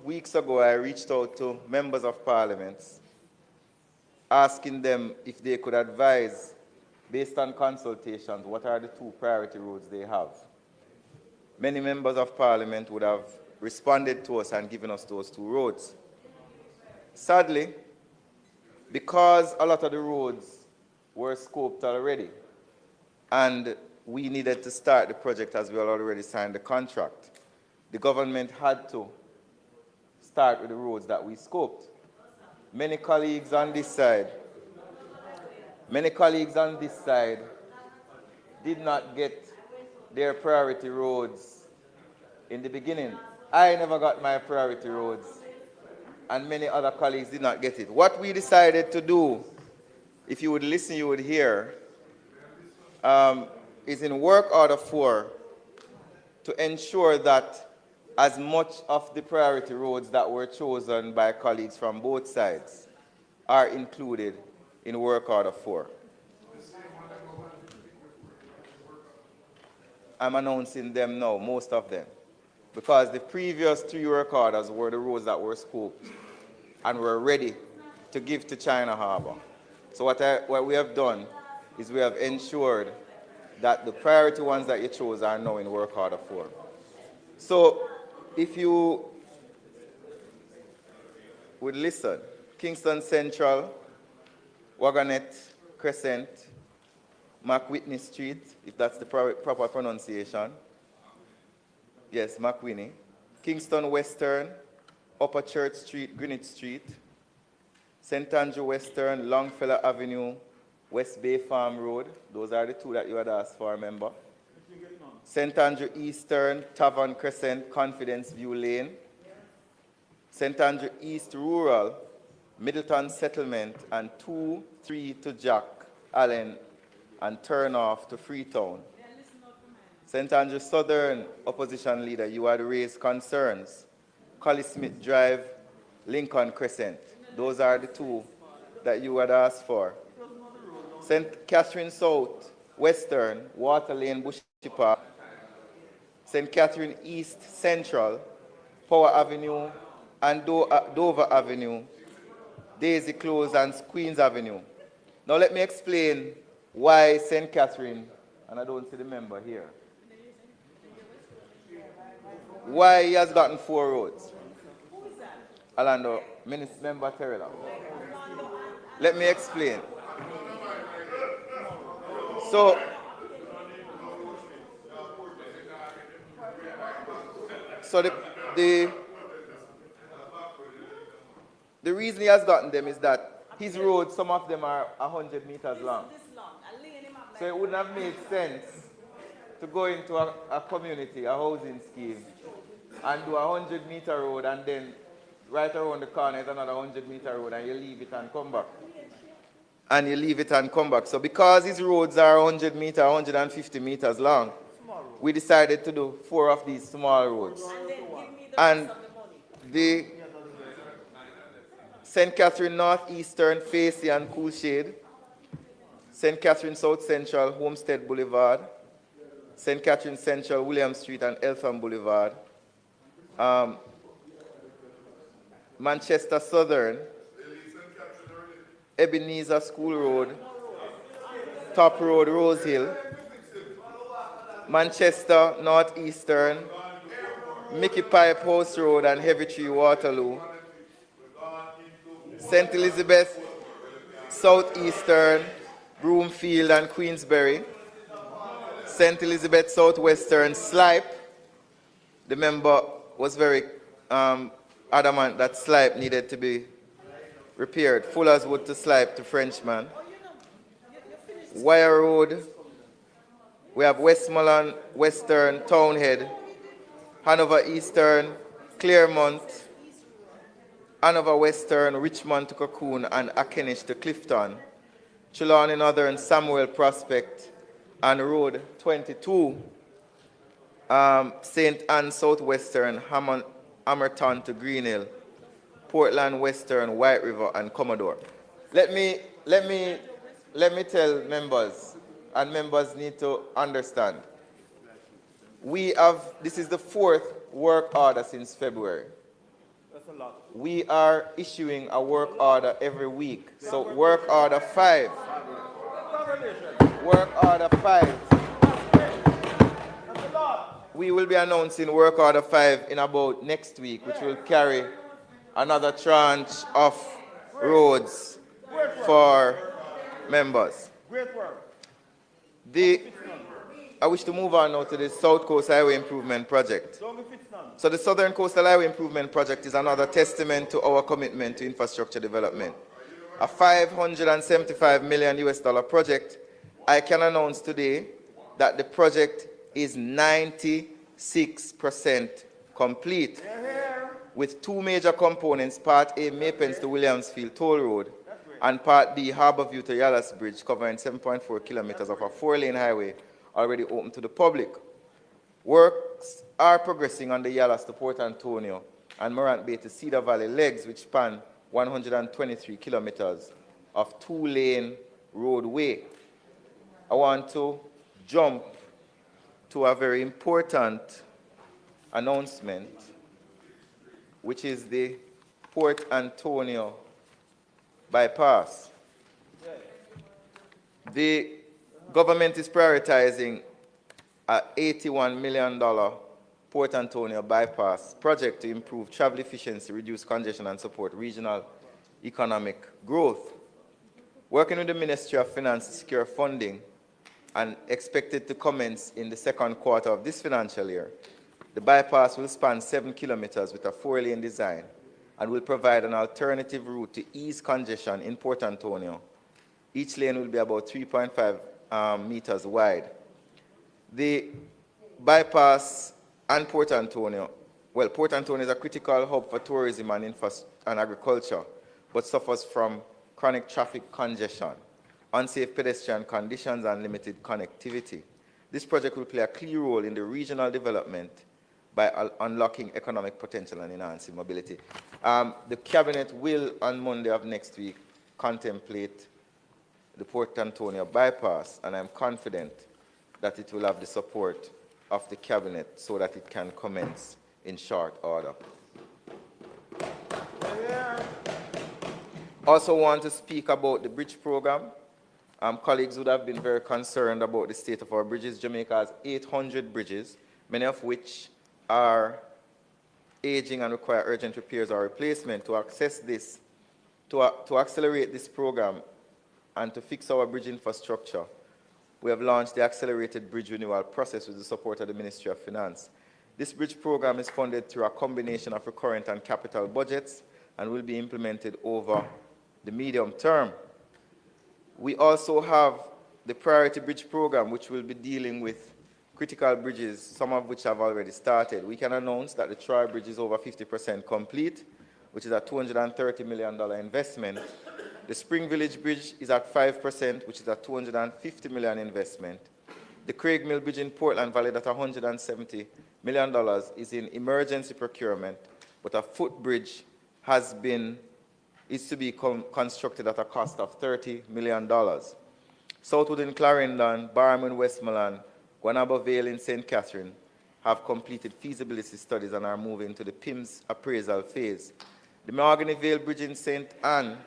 weeks ago, I reached out to members of parliament, asking them if they could advise, based on consultations, what are the two priority roads they have. Many members of parliament would have responded to us and given us those two roads. Sadly, because a lot of the roads were scoped already, and we needed to start the project as we had already signed the contract, the government had to start with the roads that we scoped. Many colleagues on this side did not get their priority roads in the beginning. I never got my priority roads, and many other colleagues did not get it. What we decided to do, if you would listen, you would hear, is in work order 4 to ensure that as much of the priority roads that were chosen by colleagues from both sides are included in work order 4. I'm announcing them now, most of them, because the previous 3 work orders were the roads that were scoped and were ready to give to China Harbor. So what we have done is we have ensured that the priority ones that you chose are now in work order 4. So if you would listen, Kingston Central, Wagonette Crescent, McWhitney Street, if that's the proper pronunciation. Yes, McWhitney. Kingston Western, Upper Church Street, Greenwich Street, St. Andrew Western, Longfellow Avenue, West Bay Farm Road. Those are the two that you had asked for, remember? St. Andrew Eastern, Tavern Crescent, Confidence View Lane. St. Andrew East Rural, Middleton Settlement, and 2-3 to Jack Allen and turn off to Freetown. St. Andrew Southern, opposition leader, you had raised concerns. Collie Smith Drive, Lincoln Crescent. Those are the two that you had asked for. St. Catherine South, Western, Water Lane, Bushy Park. St. Catherine East Central, Power Avenue, and Dover Avenue, Daisy Close, and Queens Avenue. Now let me explain why St. Catherine, and I don't see the member here, why he has gotten 4 roads. Orlando, Member Terrella. Let me explain. So the reason he has gotten them is that his roads, some of them are 100 meters long. So it wouldn't have made sense to go into a community, a housing scheme, and do a 100-meter road, and then right around the corner is another 100-meter road, and you leave it and come back. So because his roads are 100 meters, 150 meters long, we decided to do 4 of these small roads. And the St. Catherine Northeastern, Facey and Coolshade, St. Catherine South Central, Homestead Boulevard, St. Catherine Central, William Street and Eltham Boulevard, Manchester Southern, Ebenezer School Road, Top Road, Rose Hill, Manchester Northeastern, Mickey Pipe House Road and Heavy Tree Waterloo, St. Elizabeth Southeastern, Broomfield and Queensbury, St. Elizabeth Southwestern, Slipe. The member was very adamant that Slipe needed to be repaired. Fuller's Wood to Slipe to Frenchman. Wire Road. We have Westmoreland Western, Townhead, Hanover Eastern, Claremont, Hanover Western, Richmond to Cocoon, and Akenish to Clifton. Trelawney Northern, Samuel Prospect, and Road 22, St. Anne Southwestern, Hamerton to Greenhill, Portland Western, White River, and Commodore. Let me tell members, and members need to understand. This is the 4th work order since February. we are issuing a work order every week. So work order 5. Work order 5. We will be announcing work order 5 in about next week, which will carry another tranche of roads for members. I wish to move on now to the South Coast Highway Improvement Project. So the Southern Coastal Highway Improvement Project is another testament to our commitment to infrastructure development. A $575 million US project. I can announce today that the project is 96% complete, with 2 major components: Part A, Maypens to Williamsfield Toll Road, and Part B, Harborview to Yallas Bridge, covering 7.4 kilometers of a 4-lane highway already open to the public. Works are progressing on the Yallas to Port Antonio and Morant Bay to Cedar Valley legs, which span 123 kilometers of 2-lane roadway. I want to jump to a very important announcement, which is the Port Antonio bypass. The government is prioritizing an $81 million Port Antonio bypass project to improve travel efficiency, reduce congestion, and support regional economic growth. Working with the Ministry of Finance to secure funding and expected to commence in the second quarter of this financial year, the bypass will span 7 kilometers with a 4-lane design and will provide an alternative route to ease congestion in Port Antonio. Each lane will be about 3.5 meters wide. The bypass and Port Antonio, well, Port Antonio is a critical hub for tourism and agriculture, but suffers from chronic traffic congestion, unsafe pedestrian conditions, and limited connectivity. This project will play a key role in the regional development by unlocking economic potential and enhancing mobility. The Cabinet will, on Monday of next week, contemplate the Port Antonio bypass, and I'm confident that it will have the support of the Cabinet so that it can commence in short order. Also want to speak about the bridge program. Colleagues would have been very concerned about the state of our bridges. Jamaica has 800 bridges, many of which are aging and require urgent repairs or replacement. To access this, to accelerate this program and to fix our bridge infrastructure, we have launched the accelerated bridge renewal process with the support of the Ministry of Finance. This bridge program is funded through a combination of recurrent and capital budgets and will be implemented over the medium term. We also have the priority bridge program, which will be dealing with critical bridges, some of which have already started. We can announce that the Troy Bridge is over 50% complete, which is a $230 million investment. The Spring Village Bridge is at 5%, which is a $250 million investment. The Craig Mill Bridge in Portland Valley, at $170 million, is in emergency procurement, but a footbridge is to be constructed at a cost of $30 million. Southwood in Clarendon, Barham in Westmoreland, Guanaba Vale in St. Catherine have completed feasibility studies and are moving to the PIMS appraisal phase. The Mahogany Vale Bridge in St. Anne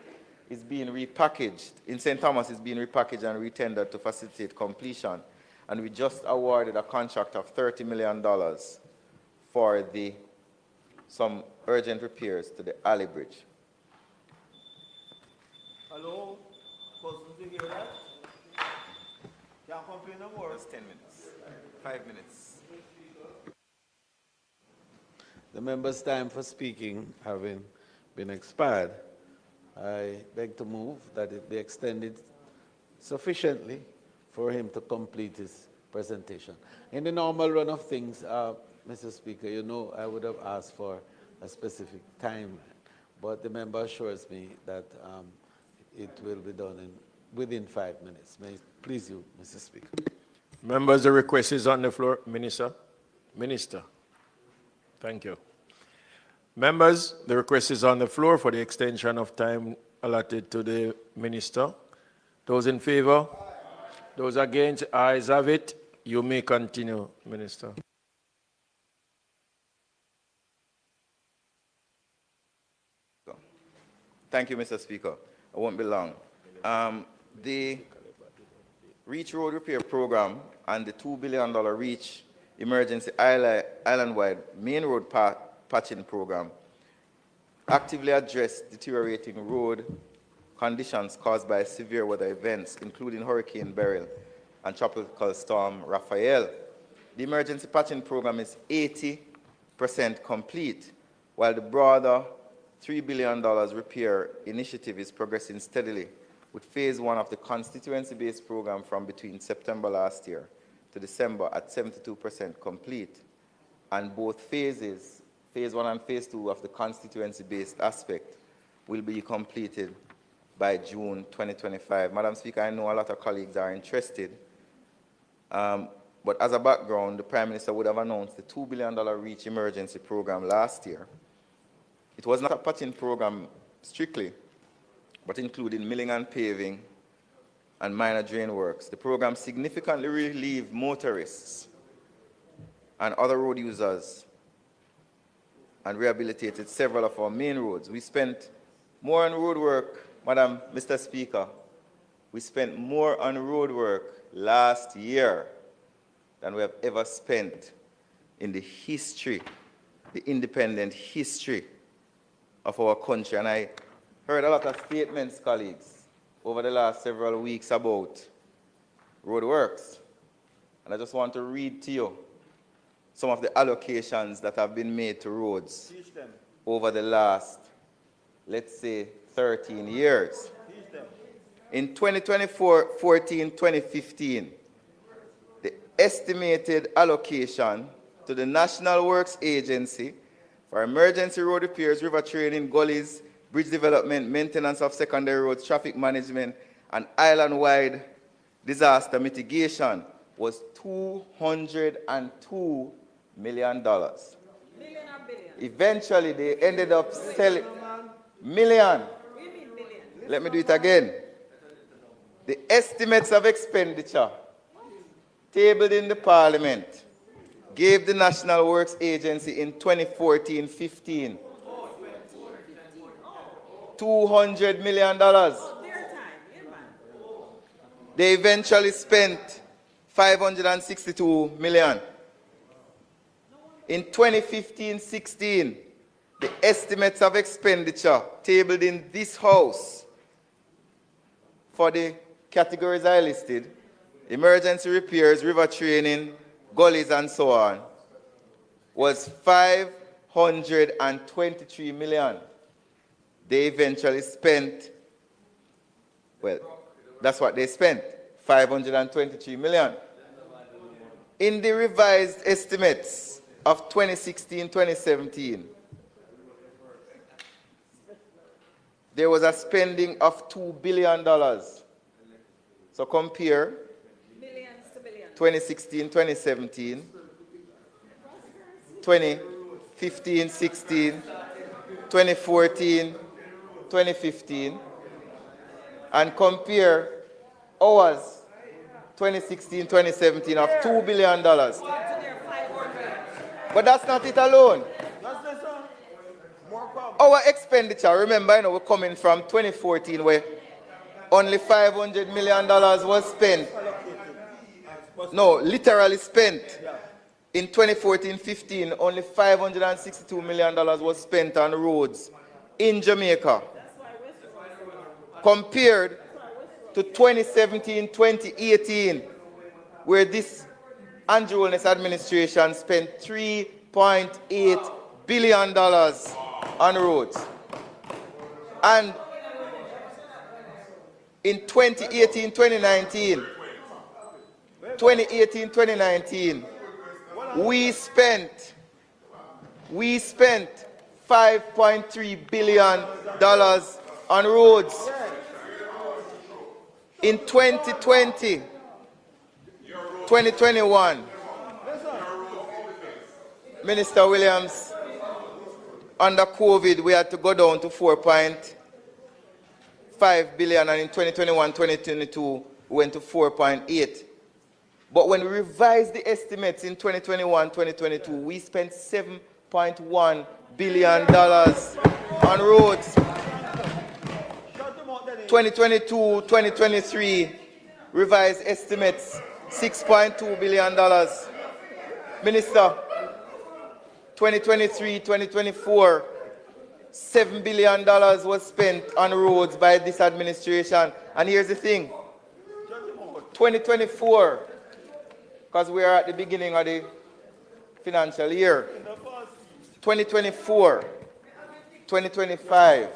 is being repackaged, in St. Thomas is being repackaged and retendered to facilitate completion. And we just awarded a contract of $30 million for some urgent repairs to the Alley Bridge. Hello? Cousins, you hear that? Can't complain no more. Just 10 minutes, 5 minutes. The member's time for speaking having been expired, I beg to move that it be extended sufficiently for him to complete his presentation. In the normal run of things, Mr. Speaker, you know I would have asked for a specific time, but the member assures me that it will be done within 5 minutes. May it please you, Mr. Speaker. Members, the request is on the floor. Minister. Minister. Thank you. Members, the request is on the floor for the extension of time allotted to the minister. Those in favor? Those against? Ayes have it. You may continue, Minister. Thank you, Mr. Speaker. I won't be long. The Reach Road Repair Program and the $2 billion Reach Emergency Island-wide Main Road Patching Program actively address deteriorating road conditions caused by severe weather events, including Hurricane Beryl and Tropical Storm Raphael. The emergency patching program is 80% complete, while the broader $3 billion repair initiative is progressing steadily, with phase 1 of the constituency-based program from between September last year to December at 72% complete, and both phases, phase 1 and phase 2 of the constituency-based aspect, will be completed by June 2025. Madam Speaker, I know a lot of colleagues are interested, but as a background, the Prime Minister would have announced the $2 billion Reach Emergency Program last year. It was not a patching program strictly, but including milling and paving and minor drain works. The program significantly relieved motorists and other road users and rehabilitated several of our main roads. We spent more on road work, Mr. Speaker, we spent more on road work last year than we have ever spent in the history, the independent history of our country. And I heard a lot of statements, colleagues, over the last several weeks about road works. And I just want to read to you some of the allocations that have been made to roads over the last, let's say, 13 years. In 2014-2015, the estimated allocation to the National Works Agency for emergency road repairs, river training, gullies, bridge development, maintenance of secondary roads, traffic management, and island-wide disaster mitigation was $202 million. Million or billion? Eventually, they ended up selling million. Let me do it again. The estimates of expenditure tabled in the Parliament gave the National Works Agency in 2014-15 $200 million. They eventually spent $562 million. In 2015-16, the estimates of expenditure tabled in this House for the categories I listed, emergency repairs, river training, gullies, and so on, was $523 million. They eventually spent, well, that's what they spent, $523 million. In the revised estimates of 2016-2017, there was a spending of $2 billion. So compare 2016-2017, 2015-16, 2014-2015, and compare ours 2016-2017 of $2 billion. But that's not it alone. Our expenditure, remember, we're coming from 2014 where only $500 million was spent. No, literally spent. In 2014-15, only $562 million was spent on roads in Jamaica. Compared to 2017-2018, where this Andrew Holness administration spent $3.8 billion on roads. And in 2018-2019, we spent $5.3 billion on roads. In 2020, 2021, Minister Williams, under COVID, we had to go down to $4.5 billion, and in 2021-2022, we went to 4.8. But when we revised the estimates in 2021-2022, we spent $7.1 billion on roads. 2022-2023 revised estimates, $6.2 billion. Minister, 2023-2024, $7 billion was spent on roads by this administration. And here's the thing, 2024, because we are at the beginning of the financial year, 2024, 2025,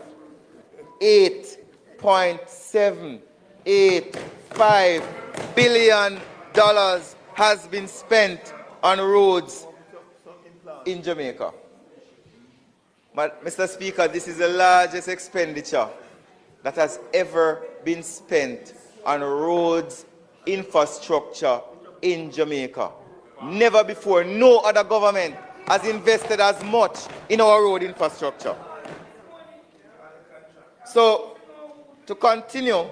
$8.785 billion has been spent on roads in Jamaica. But, Mr. Speaker, this is the largest expenditure that has ever been spent on roads infrastructure in Jamaica. Never before, no other government has invested as much in our road infrastructure. So, to continue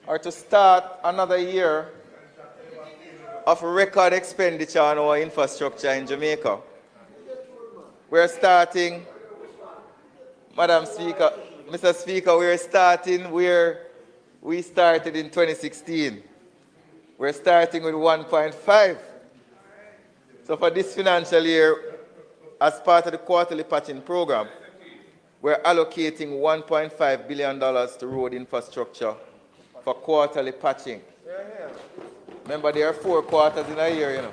or to start another year of record expenditure on our infrastructure in Jamaica, we're starting, Madam Speaker, Mr. Speaker, we're starting where we started in 2016. We're starting with 1.5. So for this financial year, as part of the quarterly patching program, we're allocating $1.5 billion to road infrastructure for quarterly patching. Remember, there are 4 quarters in a year, you know.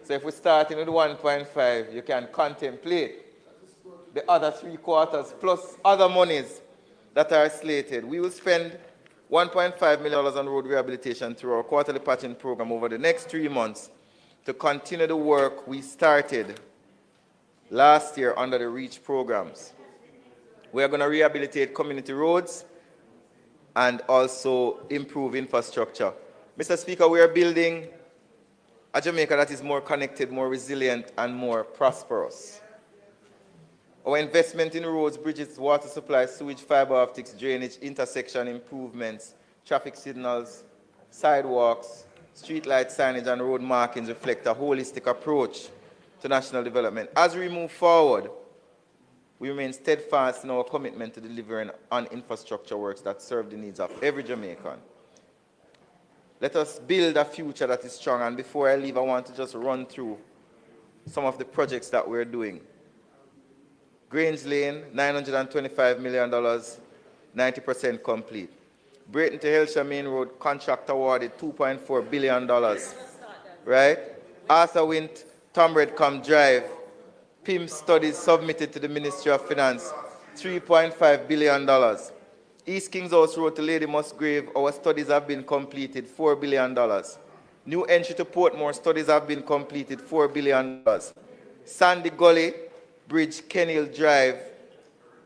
So if we're starting with 1.5, you can contemplate the other 3 quarters plus other monies that are slated. We will spend $1.5 million on road rehabilitation through our quarterly patching program over the next 3 months to continue the work we started last year under the REACH programs. We are going to rehabilitate community roads and also improve infrastructure. Mr. Speaker, we are building a Jamaica that is more connected, more resilient, and more prosperous. Our investment in roads, bridges, water supply, sewage, fiber optics, drainage, intersection improvements, traffic signals, sidewalks, street light signage, and road markings reflect a holistic approach to national development. As we move forward, we remain steadfast in our commitment to delivering on infrastructure works that serve the needs of every Jamaican. Let us build a future that is strong. And before I leave, I want to just run through some of the projects that we're doing. Grange Lane, $925 million, 90% complete. Brayton to Helsha Main Road, contract awarded $2.4 billion. Right? Arthur Wint, Tom Redcom Drive, PIM studies submitted to the Ministry of Finance, $3.5 billion. East Kings House Road to Lady Musgrave, our studies have been completed, $4 billion. New entry to Portmore, studies have been completed, $4 billion. Sandy Gully Bridge, Kenhill Drive,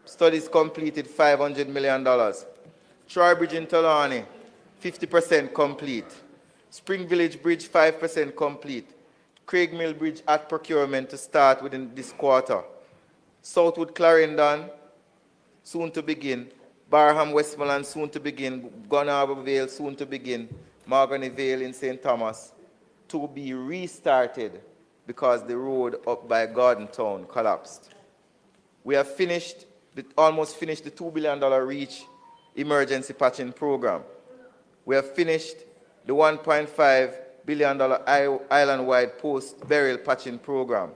studies completed, $500 million. Troy Bridge in Tulani, 50% complete. Spring Village Bridge, 5% complete. Craig Mill Bridge at procurement to start within this quarter. Southwood Clarendon, soon to begin. Barham Westmoreland, soon to begin. Gun Harbor Vale, soon to begin. Mahogany Vale in St. Thomas, to be restarted because the road up by Garden Town collapsed. We have almost finished the $2 billion REACH emergency patching program. We have finished the $1.5 billion island-wide post-burial patching program,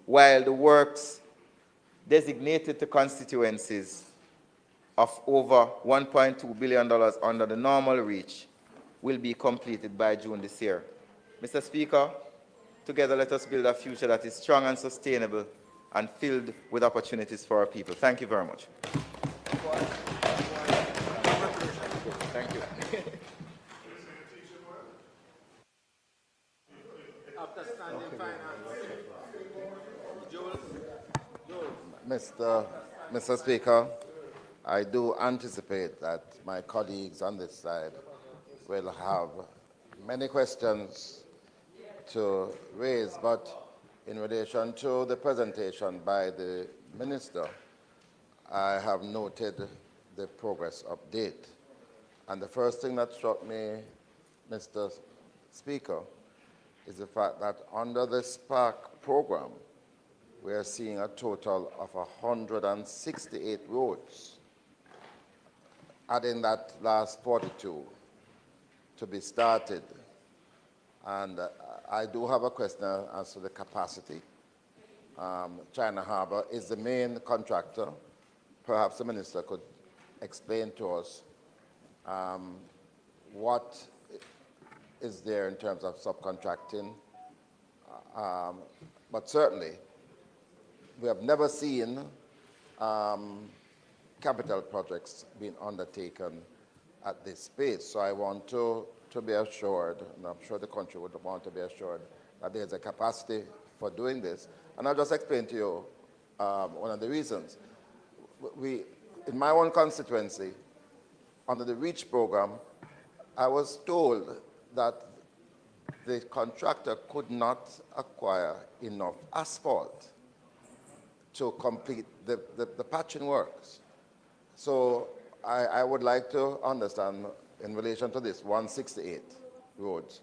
while the works designated to constituencies of over $1.2 billion under the normal REACH will be completed by June this year. Mr. Speaker, together let us build a future that is strong and sustainable and filled with opportunities for our people. Thank you very much. Thank you. Mr. Speaker, I do anticipate that my colleagues on this side will have many questions to raise, but in relation to the presentation by the Minister, I have noted the progress update. And the first thing that struck me, Mr. Speaker, is the fact that under the SPARK program, we are seeing a total of 168 roads adding that last 42 to be started. And I do have a question as to the capacity. China Harbor is the main contractor. Perhaps the minister could explain to us what is there in terms of subcontracting. But certainly, we have never seen capital projects being undertaken at this pace. So I want to be assured, and I'm sure the country would want to be assured, that there's a capacity for doing this. And I'll just explain to you one of the reasons. In my own constituency, under the REACH program, I was told that the contractor could not acquire enough asphalt to complete the patching works. So I would like to understand, in relation to this 168 roads,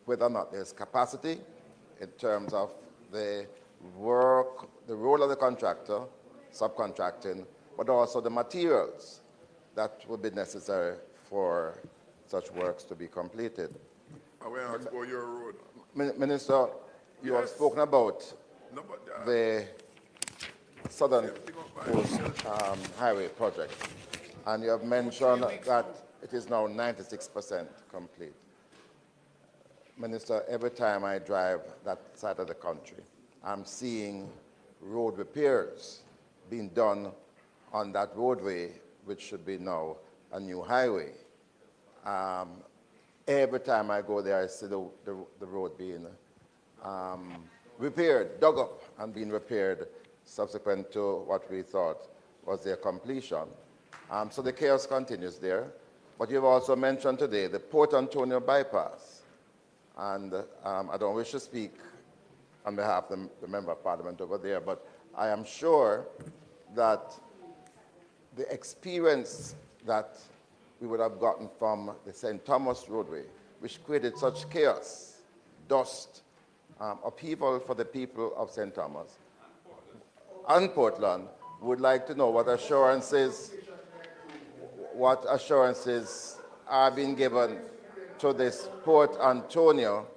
whether or not there's capacity in terms of the work, the role of the contractor, subcontracting, but also the materials that would be necessary for such works to be completed. I will ask for your road. Minister, you have spoken about No, but, the Southern Coast Highway project, and you have mentioned that it is now 96% complete. Minister, every time I drive that side of the country, I'm seeing road repairs being done on that roadway, which should be now a new highway. Every time I go there, I see the road being repaired, dug up, and being repaired subsequent to what we thought was their completion. So the chaos continues there. But you've also mentioned today the Port Antonio bypass. And I don't wish to speak on behalf of the Member of Parliament over there, but I am sure that the experience that we would have gotten from the St. Thomas roadway, which created such chaos, dust, upheaval for the people of St. Thomas and Portland, would like to know what assurances are being given to this Port Antonio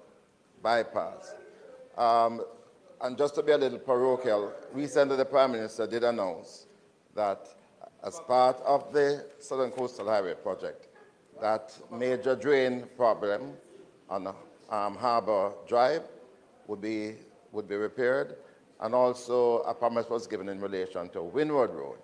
bypass. And just to be a little parochial, recently the Prime Minister did announce that as part of the Southern Coastal Highway project, that major drain problem on Harbour Drive would be repaired, and also a promise was given in relation to Windward Road.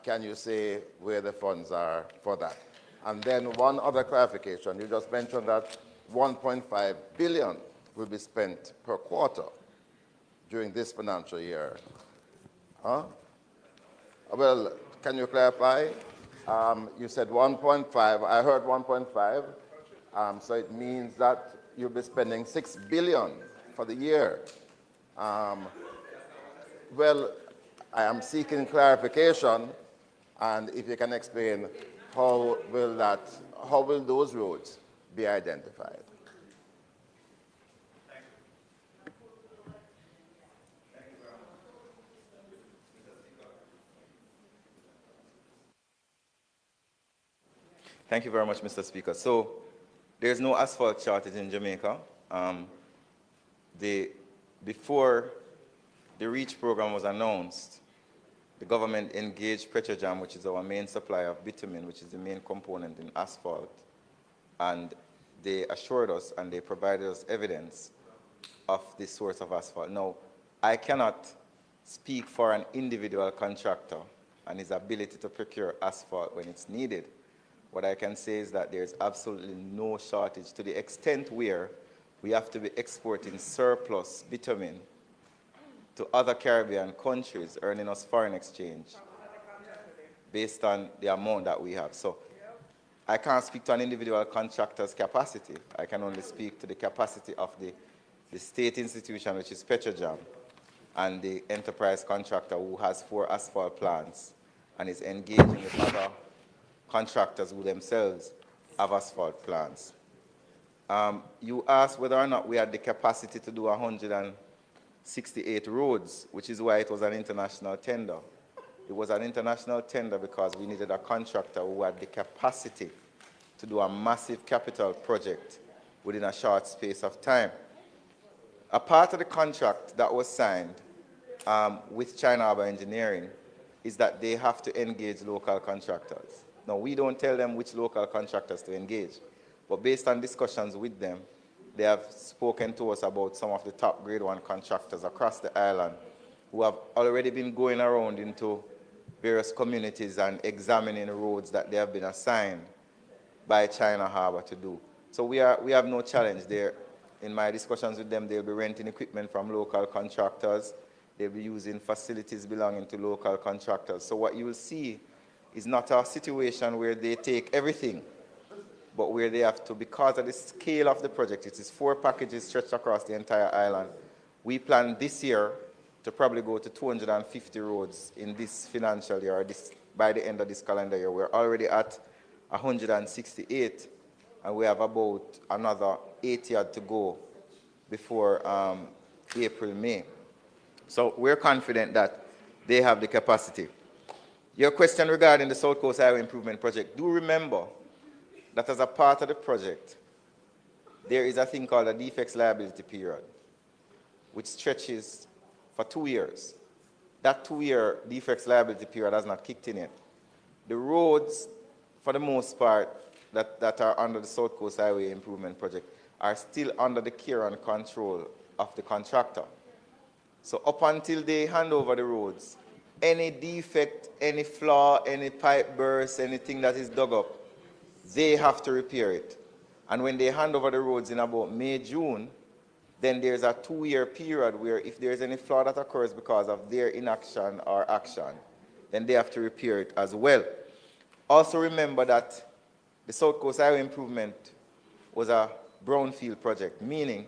Can you say where the funds are for that? And then one other clarification, you just mentioned that 1.5 billion will be spent per quarter during this financial year. Huh? Well, can you clarify? You said 1.5, I heard 1.5, so it means that you'll be spending 6 billion for the year. Well, I am seeking clarification, and if you can explain how will those roads be identified? Thank you very much, Mr. Speaker. So there's no asphalt shortage in Jamaica. Before the REACH program was announced, the government engaged Petrojam, which is our main supplier of bitumen, which is the main component in asphalt, and they assured us and they provided us evidence of the source of asphalt. Now, I cannot speak for an individual contractor and his ability to procure asphalt when it's needed. What I can say is that there's absolutely no shortage, to the extent where we have to be exporting surplus bitumen to other Caribbean countries, earning us foreign exchange based on the amount that we have. So I can't speak to an individual contractor's capacity. I can only speak to the capacity of the state institution, which is Petrojam, and the enterprise contractor who has 4 asphalt plants and is engaging with other contractors who themselves have asphalt plants. You asked whether or not we had the capacity to do 168 roads, which is why it was an international tender. It was an international tender because we needed a contractor who had the capacity to do a massive capital project within a short space of time. A part of the contract that was signed with China Harbour Engineering is that they have to engage local contractors. Now, we don't tell them which local contractors to engage, but based on discussions with them, they have spoken to us about some of the top grade 1 contractors across the island who have already been going around into various communities and examining roads that they have been assigned by China Harbour to do. So we have no challenge there. In my discussions with them, they'll be renting equipment from local contractors. They'll be using facilities belonging to local contractors. So what you will see is not a situation where they take everything, but where they have to, because of the scale of the project, it is 4 packages stretched across the entire island. We plan this year to probably go to 250 roads in this financial year, or by the end of this calendar year. We're already at 168, and we have about another 80 to go before April, May. So we're confident that they have the capacity. Your question regarding the South Coast Highway Improvement Project, do remember that as a part of the project, there is a thing called a defects liability period, which stretches for 2 years. That 2-year defects liability period has not kicked in yet. The roads, for the most part, that are under the South Coast Highway Improvement Project are still under the care and control of the contractor. So up until they hand over the roads, any defect, any flaw, any pipe burst, anything that is dug up, they have to repair it. And when they hand over the roads in about May, June, then there's a 2-year period where if there's any flaw that occurs because of their inaction or action, then they have to repair it as well. Also remember that the South Coast Highway Improvement was a brownfield project, meaning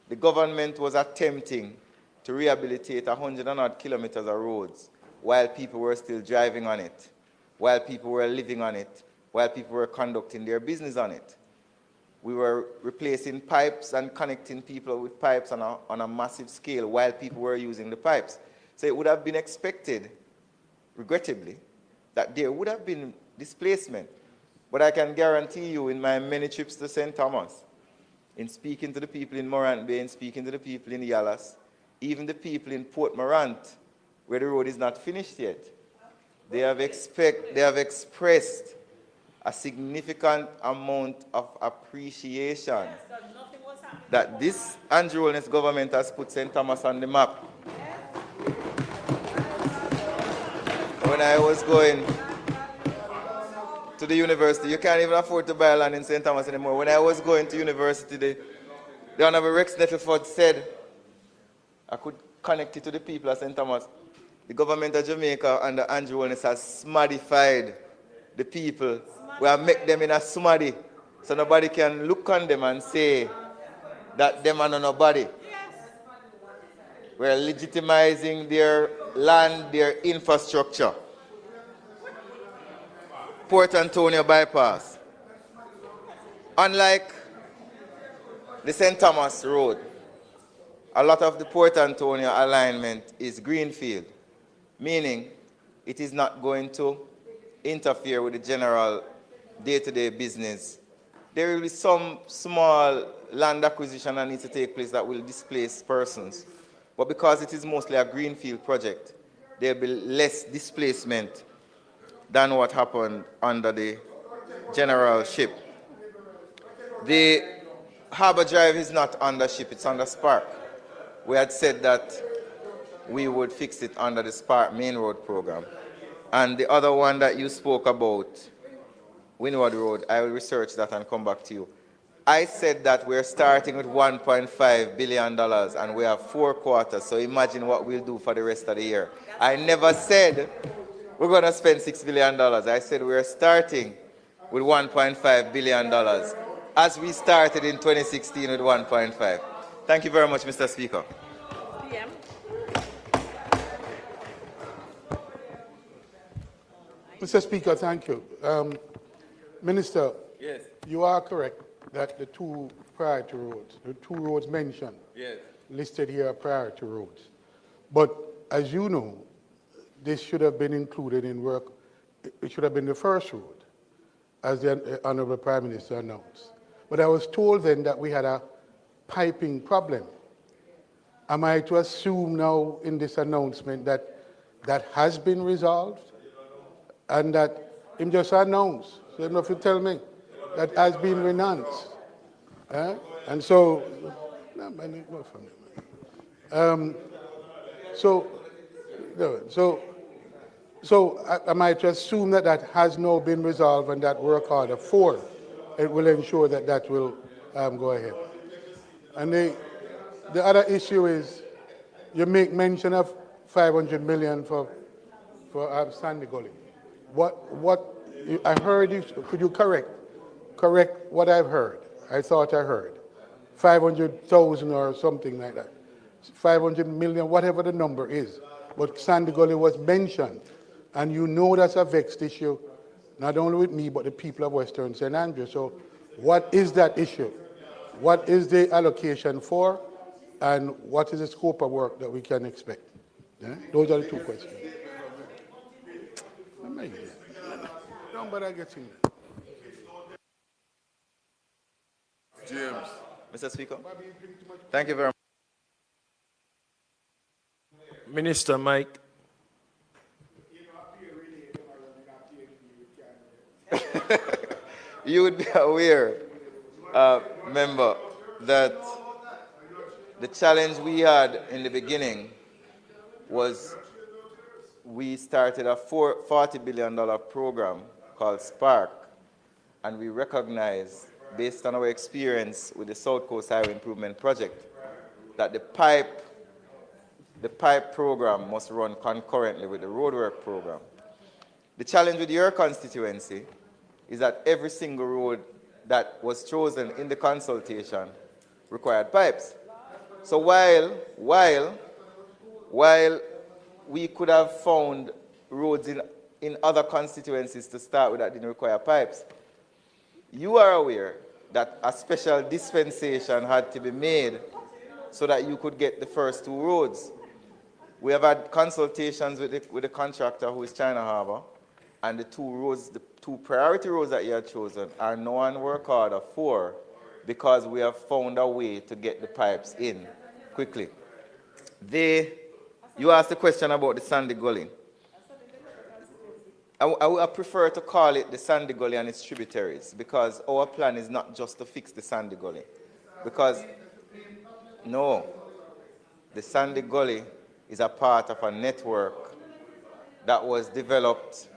the government was attempting to rehabilitate 100 and odd kilometers of roads while people were still driving on it, while people were living on it, while people were conducting their business on it. We were replacing pipes and connecting people with pipes on a massive scale while people were using the pipes. So it would have been expected, regrettably, that there would have been displacement. But I can guarantee you, in my many trips to St. Thomas, in speaking to the people in Morant Bay, in speaking to the people in Yallas, even the people in Port Morant, where the road is not finished yet, they have expressed a significant amount of appreciation that this Andrew Holness government has put St. Thomas on the map. When I was going to the university, you can't even afford to buy land in St. Thomas anymore. When I was going to university, the Honorable Rex Nettleford said I could connect it to the people of St. Thomas. The government of Jamaica under Andrew Holness has smaddified the people. We have made them in a smaddy, so nobody can look on them and say that them are nobody. We're legitimizing their land, their infrastructure. Port Antonio bypass. Unlike the St. Thomas Road, a lot of the Port Antonio alignment is greenfield, meaning it is not going to interfere with the general day-to-day business. There will be some small land acquisition that needs to take place that will displace persons. But because it is mostly a greenfield project, there will be less displacement than what happened under the general ship. The Harbour Drive is not under ship, it's under Spark. We had said that we would fix it under the Spark Main Road program. And the other one that you spoke about, Windward Road, I will research that and come back to you. I said that we're starting with $1.5 billion and we have 4 quarters, so imagine what we'll do for the rest of the year. I never said we're going to spend $6 billion. I said we're starting with $1.5 billion as we started in 2016 with 1.5. Thank you very much, Mr. Speaker. PM. Mr. Speaker, thank you. Minister, Yes. you are correct that the 2 priority roads, the 2 roads mentioned, Yes. listed here are priority roads. But as you know, this should have been included in work. It should have been the first road, as the Honorable Prime Minister announced. But I was told then that we had a piping problem. Am I to assume now in this announcement that that has been resolved and that him just announced, so enough to tell me that has been renounced? And so, no, man, it was funny. So, no, am I to assume that that has now been resolved and that work order 4, it will ensure that that will go ahead? And the other issue is, you make mention of 500 million for Sandy Gully. I heard you, could you correct what I've heard? I thought I heard 500,000 or something like that. 500 million, whatever the number is. But Sandy Gully was mentioned. And you know that's a vexed issue, not only with me, but the people of Western St. Andrews. So what is that issue? What is the allocation for? And what is the scope of work that we can expect? Yeah? Those are the 2 questions. No, but I get in there. James. Mr. Speaker. Thank you very much. Minister Mike. You would be aware, member, that the challenge we had in the beginning was we started a $40 billion program called Spark, and we recognized, based on our experience with the South Coast Highway Improvement Project, that the pipe program must run concurrently with the roadwork program. The challenge with your constituency is that every single road that was chosen in the consultation required pipes. So while we could have found roads in other constituencies to start with that didn't require pipes, you are aware that a special dispensation had to be made so that you could get the first 2 roads. We have had consultations with the contractor, who is China Harbour, and the 2 roads, the 2 priority roads that you have chosen are now on work order 4 because we have found a way to get the pipes in quickly. You asked the question about the Sandy Gully. I would prefer to call it the Sandy Gully and its tributaries, because our plan is not just to fix the Sandy Gully. Because, no, the Sandy Gully is a part of a network that was developed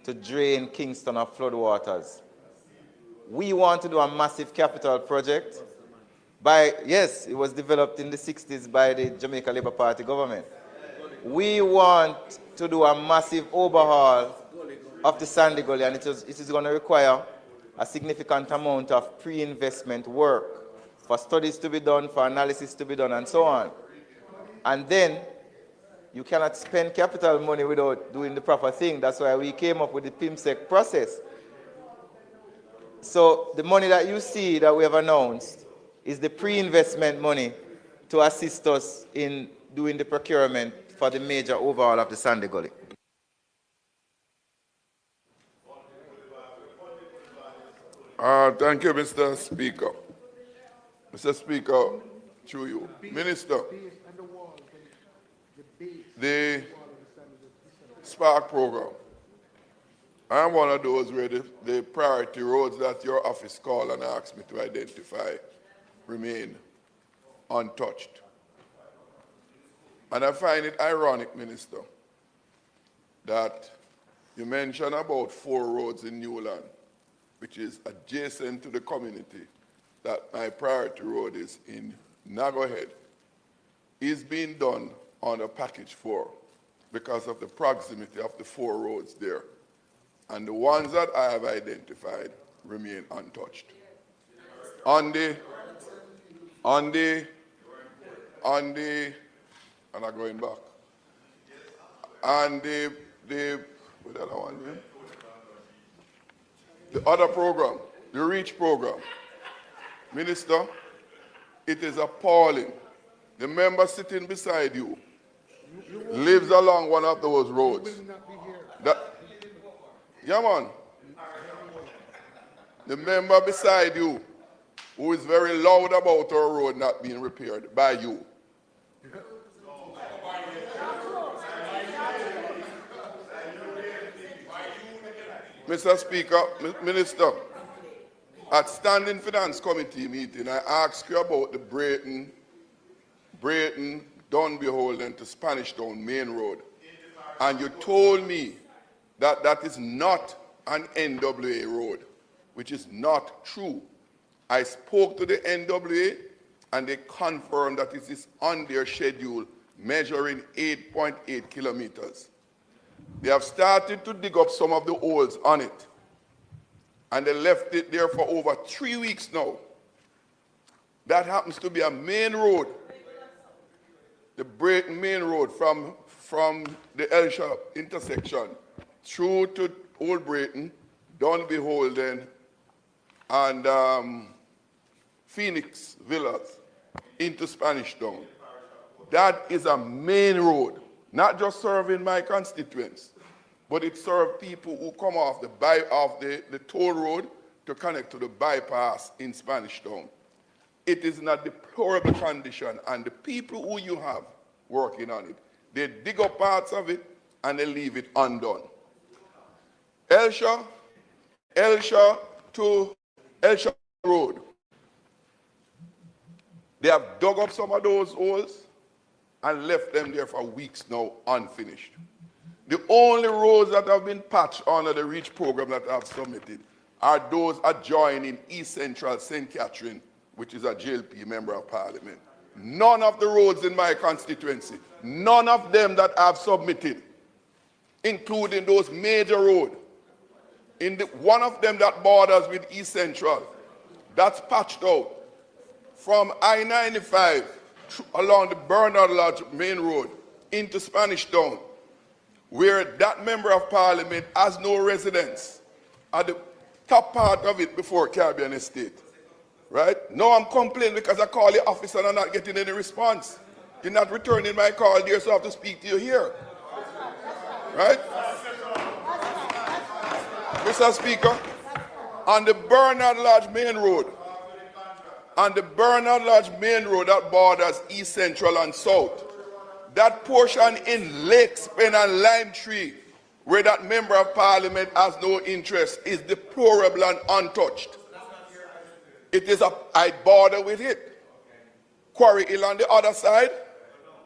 to drain Kingston of floodwaters. We want to do a massive capital project. Yes, it was developed in the 60s by the Jamaica Labour Party government. We want to do a massive overhaul of the Sandy Gully, and it is going to require a significant amount of pre-investment work for studies to be done, for analysis to be done, and so on. And then you cannot spend capital money without doing the proper thing. That's why we came up with the PIMSEC process. So the money that you see that we have announced is the pre-investment money to assist us in doing the procurement for the major overhaul of the Sandy Gully. Thank you, Mr. Speaker. Mr. Speaker, through you. Minister, the Spark program, I'm one of those where the priority roads that your office called and asked me to identify remain untouched. And I find it ironic, Minister, that you mentioned about 4 roads in Newland, which is adjacent to the community, that my priority road is in Nagohead, is being done under package 4 because of the proximity of the 4 roads there. And the ones that I have identified remain untouched. And I'm going back. And what the other one here? The other program, the REACH program. Minister, it is appalling. The member sitting beside you lives along one of those roads. Yeah, man. The member beside you, who is very loud about our road not being repaired by you. Mr. Speaker, Minister, at Standing Finance Committee meeting, I asked you about the Brayton, Dunbeholden to Spanish Town Main Road. And you told me that that is not an NWA road, which is not true. I spoke to the NWA and they confirmed that it is on their schedule, measuring 8.8 kilometers. They have started to dig up some of the holes on it, and they left it there for over 3 weeks now. That happens to be a main road, the Brayton Main Road from the Elsha intersection through to Old Brayton, Dunbeholden, and Phoenix Villas into Spanish Town. That is a main road, not just serving my constituents, but it serves people who come off the toll road to connect to the bypass in Spanish Town. It is in a deplorable condition, and the people who you have working on it, they dig up parts of it and they leave it undone. Elsha to Elsha Road. They have dug up some of those holes and left them there for weeks now unfinished. The only roads that have been patched under the REACH program that I have submitted are those adjoining East Central St. Catherine, which is a JLP member of Parliament. None of the roads in my constituency, none of them that I've submitted, including those major roads, one of them that borders with East Central, that's patched out from I-95 along the Bernard Lodge Main Road into Spanish Town, where that member of Parliament has no residence at the top part of it before Caribbean Estate. Right? Now I'm complaining because I call the office and I'm not getting any response. You're not returning my call there, so I have to speak to you here. Right? Mr. Speaker, on the Bernard Lodge Main Road, that borders East Central and South, that portion in Lakes Pen and Lime Tree, where that member of Parliament has no interest, is deplorable and untouched. I border with it. Quarry Hill on the other side,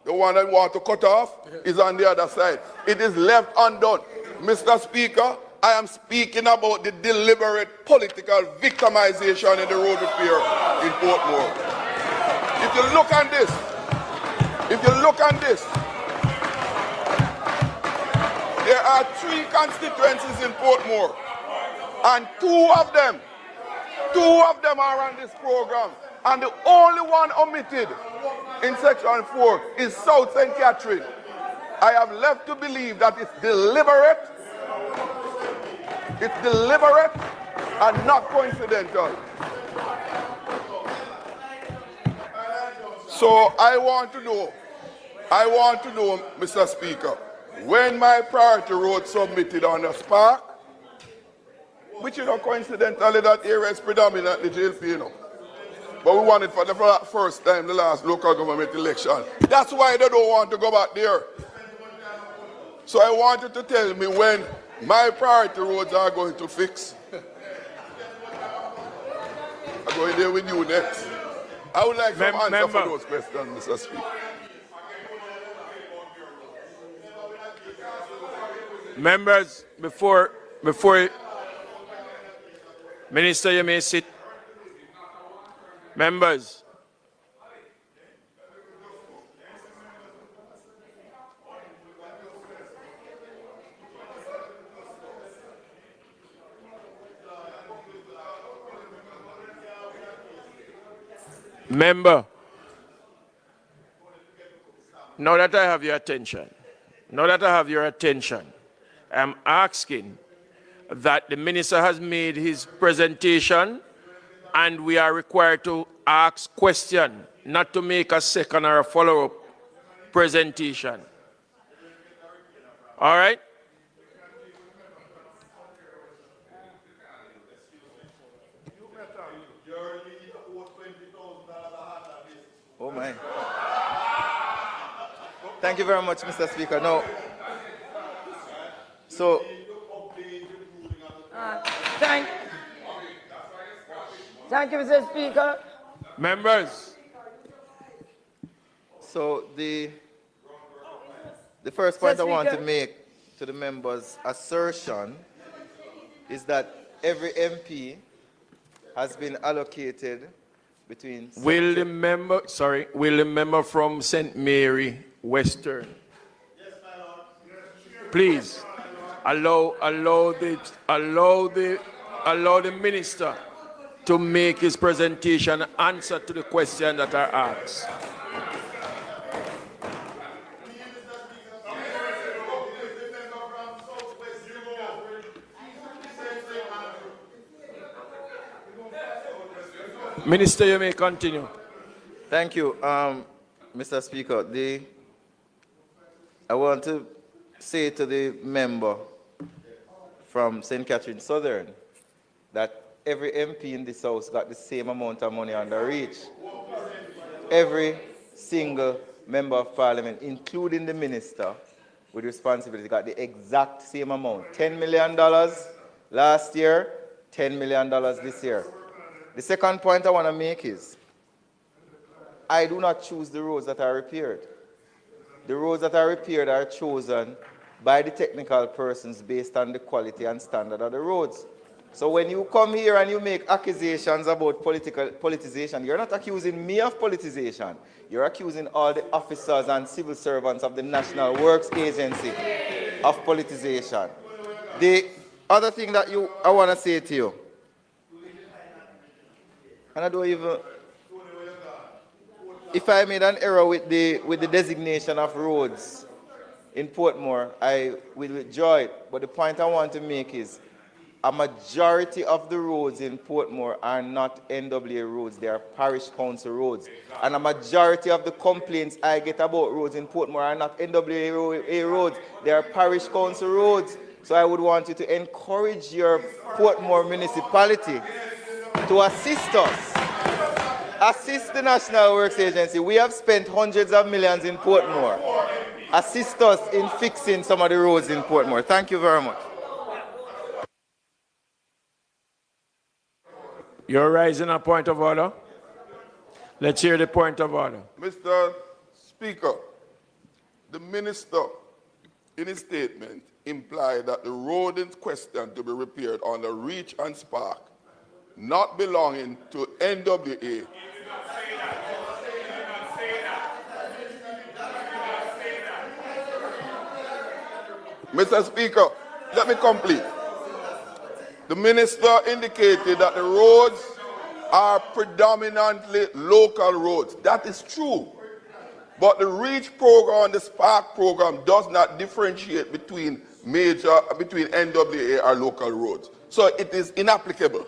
the one I want to cut off, is on the other side. It is left undone. Mr. Speaker, I am speaking about the deliberate political victimization in the road repair in Portmore. If you look at this, there are 3 constituencies in Portmore, and two of them are on this program, and the only one omitted in section 4 is South St. Catherine. I have left to believe that it's deliberate and not coincidental. So I want to know, Mr. Speaker, when my priority road submitted on the Spark, which coincidentally that area is predominantly JLP, but we want it for the first time, the last local government election. That's why they don't want to go back there. So I want you to tell me when my priority roads are going to fix. I'm going there with you next. I would like some answer for those questions, Mr. Speaker. Members, before Minister, you may sit. Members. Member, now that I have your attention, I'm asking that the minister has made his presentation and we are required to ask questions, not to make a second or a follow-up presentation. All right. Oh my. Thank you very much, Mr. Speaker. No. So, Thank, thank you, Mr. Speaker. Members, so the first Mr. point I want to Speaker. make to the members' assertion is that every MP has been allocated between will the member from St. Mary Western, please allow the minister to make his presentation and answer to the questions that are asked. Minister, you may continue. Thank you, Mr. Speaker. I want to say to the member from St. Catherine Southern that every MP in this house got the same amount of money under reach. Every single member of parliament, including the minister with responsibility, got the exact same amount. $10 million last year, $10 million this year. The second point I want to make is, I do not choose the roads that are repaired. The roads that are repaired are chosen by the technical persons based on the quality and standard of the roads. So when you come here and you make accusations about politicization, you're not accusing me of politicization. You're accusing all the officers and civil servants of the National Works Agency of politicization. The other thing that I want to say to you, and I don't even, if I made an error with the designation of roads in Portmore, I will withdraw it. But the point I want to make is, a majority of the roads in Portmore are not NWA roads, they are parish council roads. And a majority of the complaints I get about roads in Portmore are not NWA roads, they are parish council roads. So I would want you to encourage your Portmore municipality to assist us. Assist the National Works Agency. We have spent hundreds of millions in Portmore. Assist us in fixing some of the roads in Portmore. Thank you very much. You're raising a point of order? Let's hear the point of order. Mr. Speaker, the minister, in his statement, implied that the road in question to be repaired on the Reach and Spark, not belonging to NWA. Mr. Speaker, let me complete. The minister indicated that the roads are predominantly local roads. That is true. But the REACH program and the SPARK program does not differentiate between NWA or local roads. So it is inapplicable.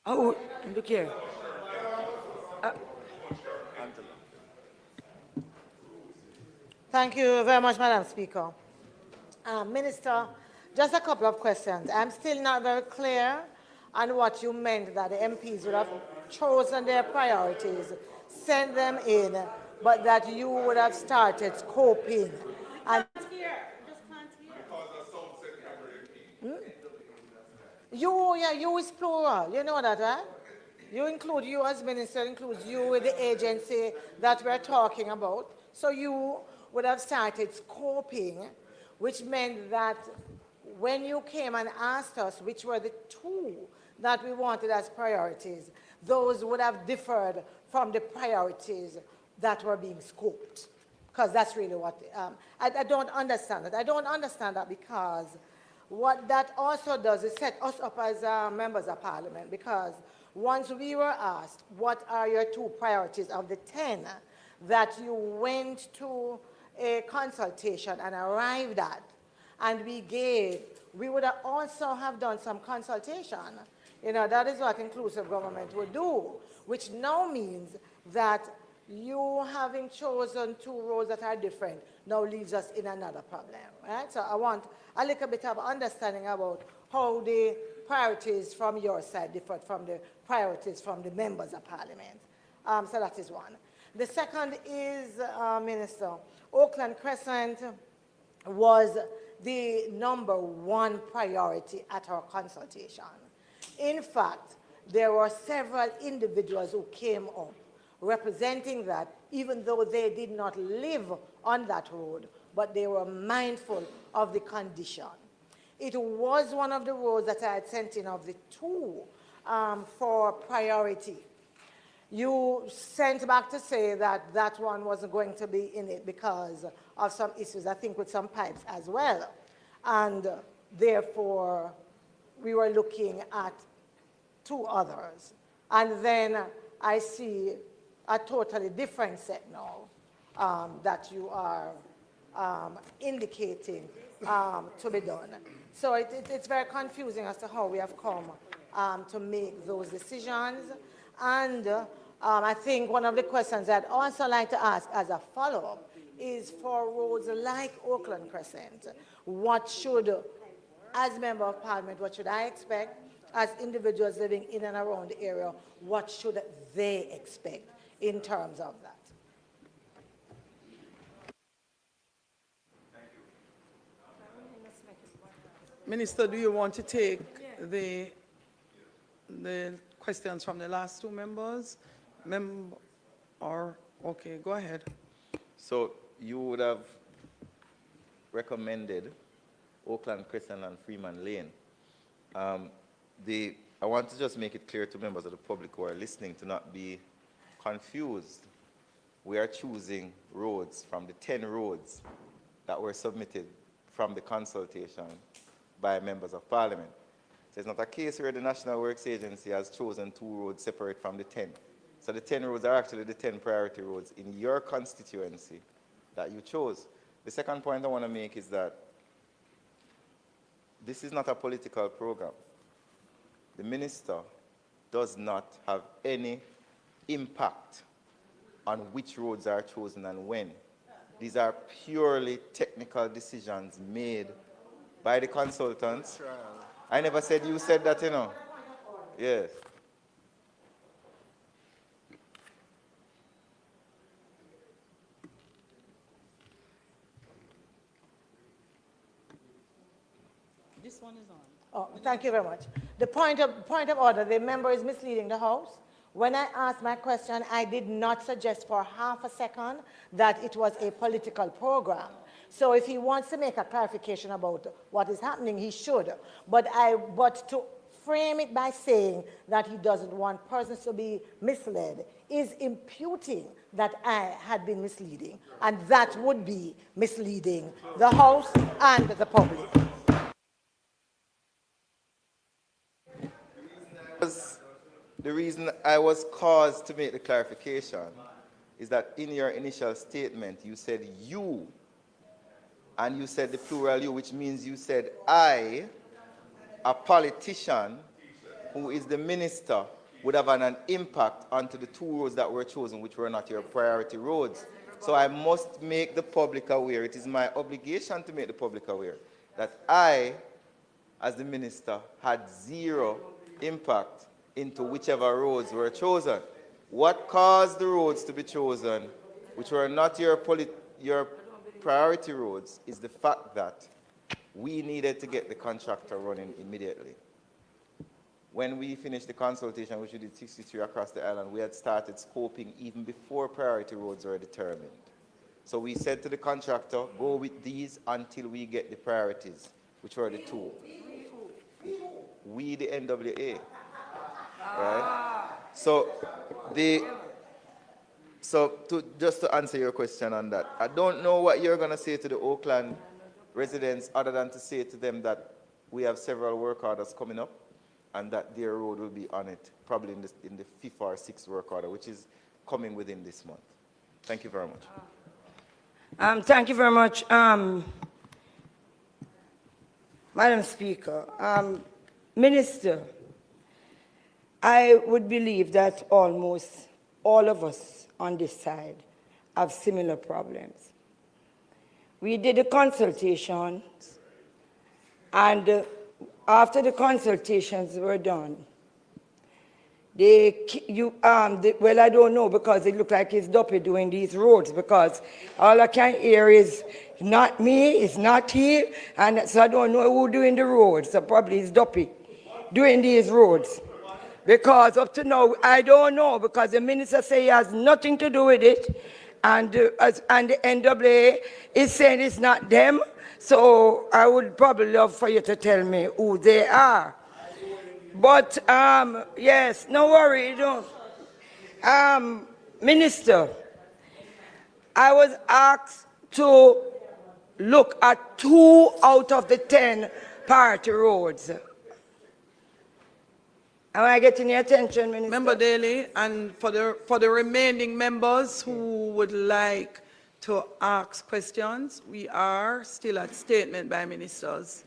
Oh, look here. Thank you very much, Madam Speaker. Minister, just a couple of questions. I'm still not very clear on what you meant that the MPs would have chosen their priorities, sent them in, but that you would have started scoping. And you is plural. You know that, right? You include you as minister, includes you with the agency that we're talking about. So you would have started scoping, which meant that when you came and asked us which were the two that we wanted as priorities, those would have differed from the priorities that were being scoped. because that's really what, I don't understand that. I don't understand that because what that also does is set us up as members of parliament, because once we were asked, what are your 2 priorities of the 10 that you went to a consultation and arrived at, and we would have also have done some consultation. You know, that is what inclusive government would do, which now means that you having chosen 2 roads that are different now leaves us in another problem, right? So I want a little bit of understanding about how the priorities from your side differ from the priorities from the members of parliament. So that is one. The second is, Minister, Oakland Crescent was the #1 priority at our consultation. In fact, there were several individuals who came up representing that, even though they did not live on that road, but they were mindful of the condition. It was one of the roads that I had sent in of the 2 for priority. You sent back to say that that one wasn't going to be in it because of some issues, I think with some pipes as well. And therefore, we were looking at 2 others. And then I see a totally different set now that you are indicating to be done. So it's very confusing as to how we have come to make those decisions. And I think one of the questions I'd also like to ask as a follow-up is for roads like Oakland Crescent, what should, as Member of Parliament, what should I expect? As individuals living in and around the area, what should they expect in terms of that? Minister, do you want to take the questions from the last 2 members? Okay, go ahead. So you would have recommended Oakland Crescent and Freeman Lane. I want to just make it clear to members of the public who are listening to not be confused. We are choosing roads from the 10 roads that were submitted from the consultation by members of parliament. So it's not a case where the National Works Agency has chosen 2 roads separate from the 10. So the 10 roads are actually the 10 priority roads in your constituency that you chose. The second point I want to make is that this is not a political program. The minister does not have any impact on which roads are chosen and when. These are purely technical decisions made by the consultants. I never said you said that, you know. Yes. This one is on. Oh, thank you very much. The point of order, the member is misleading the House. When I asked my question, I did not suggest for half a second that it was a political program. So if he wants to make a clarification about what is happening, he should. But to frame it by saying that he doesn't want persons to be misled is imputing that I had been misleading. And that would be misleading the House and the public. The reason I was caused to make the clarification is that in your initial statement, you said you, and you said the plural you, which means you said I, a politician who is the minister, would have an impact onto the 2 roads that were chosen, which were not your priority roads. So I must make the public aware. It is my obligation to make the public aware that I, as the minister, had 0 impact into whichever roads were chosen. What caused the roads to be chosen, which were not your priority roads, is the fact that we needed to get the contractor running immediately. When we finished the consultation, which we did 63 across the island, we had started scoping even before priority roads were determined. So we said to the contractor, go with these until we get the priorities, which were the 2. We, the NWA. Right? So So just to answer your question on that, I don't know what you're going to say to the Oakland residents other than to say to them that we have several work orders coming up and that their road will be on it, probably in the fifth or sixth work order, which is coming within this month. Thank you very much. Thank you very much, Madam Speaker. Minister, I would believe that almost all of us on this side have similar problems. We did the consultations, and after the consultations were done, well, I don't know, because it looked like it's Duppy doing these roads, because all I can hear is not me, it's not he, and so I don't know who doing the roads. So probably it's Duppy doing these roads. Because up to now, I don't know, because the minister say he has nothing to do with it, and the NWA is saying it's not them. So I would probably love for you to tell me who they are. But yes, no worry, you don't. Minister, I was asked to look at 2 out of the 10 priority roads. Am I getting your attention, Minister? Member Daly, and for the remaining members who would like to ask questions, we are still at statement by ministers.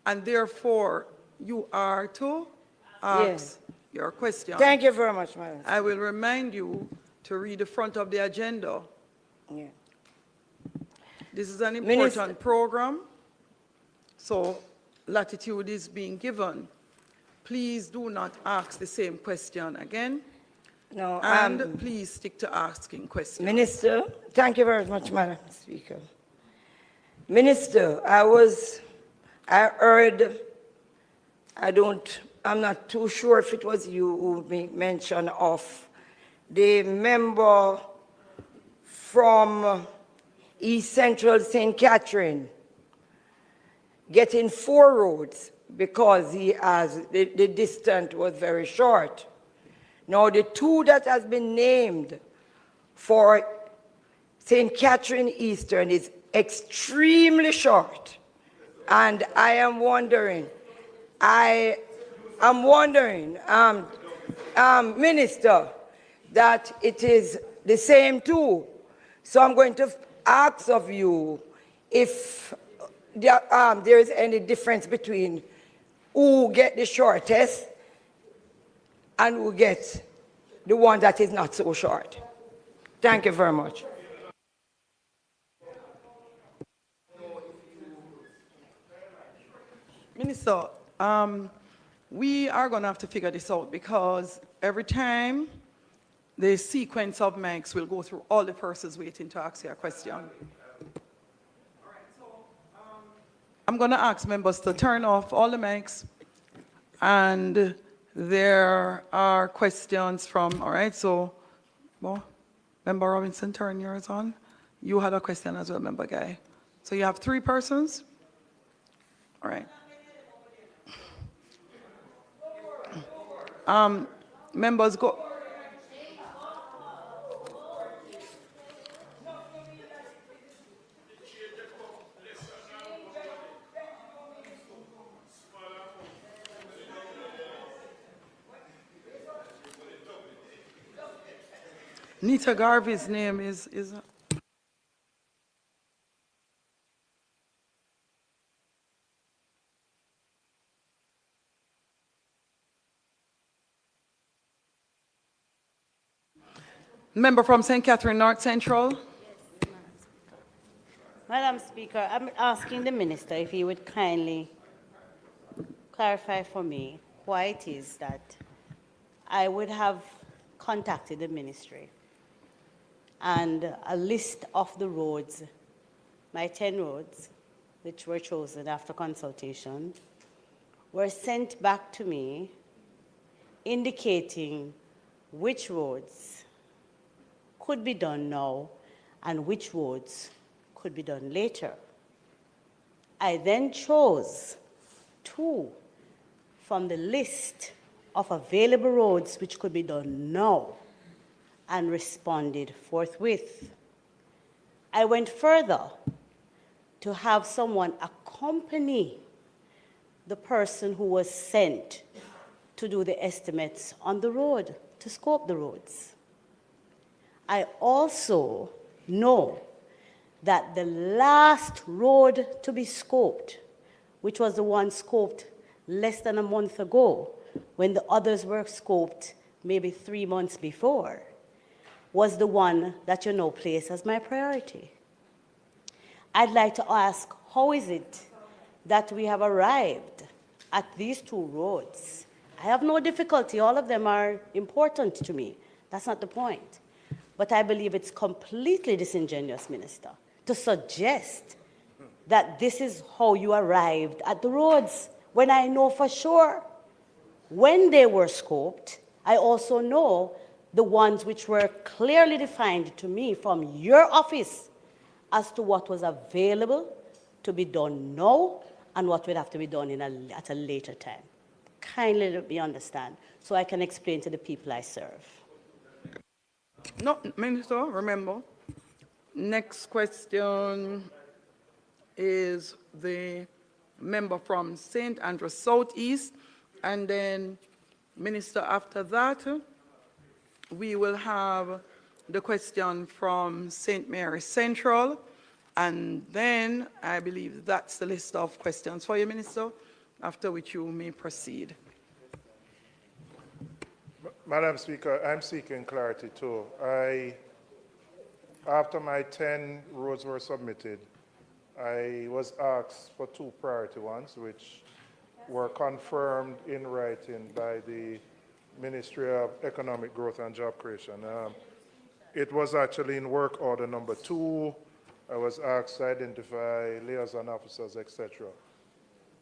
And therefore, you are to ask your question. Thank you very much, Madam. I will remind you to read the front of the agenda. Yeah. This is an Minister. important program, so latitude is being given. Please do not ask the same question again. No, And please stick to asking questions. Minister, thank you very much, Madam Speaker. Minister, I heard, I'm not too sure if it was you who made mention of the member from East Central St. Catherine getting 4 roads because the distance was very short. Now, the 2 that has been named for St. Catherine Eastern is extremely short. And I am wondering, Minister, that it is the same 2. So I'm going to ask of you if there is any difference between who get the shortest and who gets the one that is not so short. Thank you very much. Minister, we are going to have to figure this out, because every time the sequence of mics will go through all the persons waiting to ask you a question. I'm going to ask members to turn off all the mics, and there are questions from, all right, so, well, Member Robinson, turn yours on. You had a question as well, Member Guy. So you have 3 persons? All right. Members go. Nita Garvey's name is member from St. Catherine North Central. Madam Speaker, I'm asking the minister if he would kindly clarify for me why it is that I would have contacted the ministry and a list of the roads, my 10 roads, which were chosen after consultation, were sent back to me indicating which roads could be done now and which roads could be done later. I then chose 2 from the list of available roads which could be done now and responded forthwith. I went further to have someone accompany the person who was sent to do the estimates on the road, to scope the roads. I also know that the last road to be scoped, which was the one scoped less than a month ago, when the others were scoped maybe 3 months before, was the one that you now place as my priority. I'd like to ask, how is it that we have arrived at these two roads? I have no difficulty, all of them are important to me. That's not the point. But I believe it's completely disingenuous, Minister, to suggest that this is how you arrived at the roads, when I know for sure when they were scoped. I also know the ones which were clearly defined to me from your office as to what was available to be done now and what would have to be done at a later time. Kindly let me understand so I can explain to the people I serve. No, Minister, remember, next question is the member from St. Andrews Southeast, and then, Minister, after that, we will have the question from St. Mary Central, and then I believe that's the list of questions for you, Minister, after which you may proceed. Madam Speaker, I'm seeking clarity too. After my 10 roads were submitted, I was asked for 2 priority ones, which were confirmed in writing by the Ministry of Economic Growth and Job Creation. It was actually in work order number 2. I was asked to identify liaison officers, etc.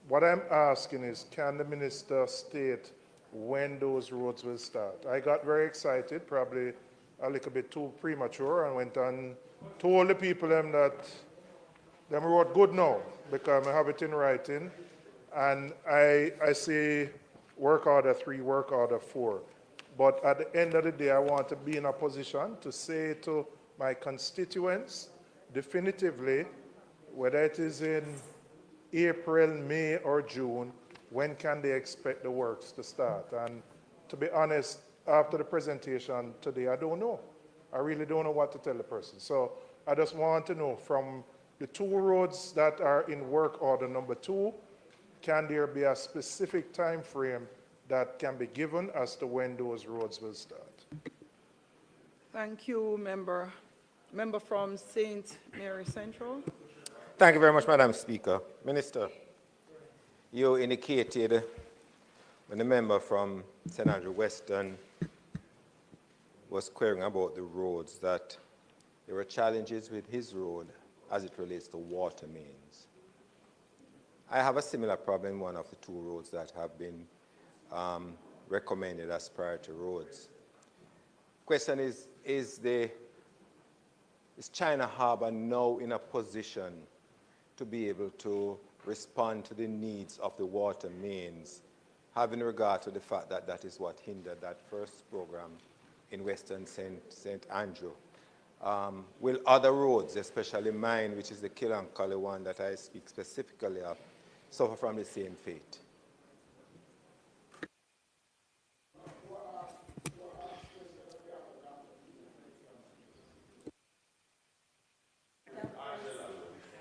What I'm asking is, can the minister state when those roads will start? I got very excited, probably a little bit too premature, and went and told the people that them road good now, because I have it in writing, and I see work order 3, work order 4. But at the end of the day, I want to be in a position to say to my constituents definitively, whether it is in April, May, or June, when can they expect the works to start? And to be honest, after the presentation today, I don't know. I really don't know what to tell the person. So I just want to know, from the 2 roads that are in work order number 2, can there be a specific time frame that can be given as to when those roads will start? Thank you, member. Member from St. Mary Central. Thank you very much, Madam Speaker. Minister, you indicated when the member from St. Andrew Western was querying about the roads that there were challenges with his road as it relates to water mains. I have a similar problem in one of the 2 roads that have been recommended as priority roads. Question is China Harbour now in a position to be able to respond to the needs of the water mains, having regard to the fact that that is what hindered that first program in Western St. Andrew? Will other roads, especially mine, which is the Killancolly one that I speak specifically of, suffer from the same fate?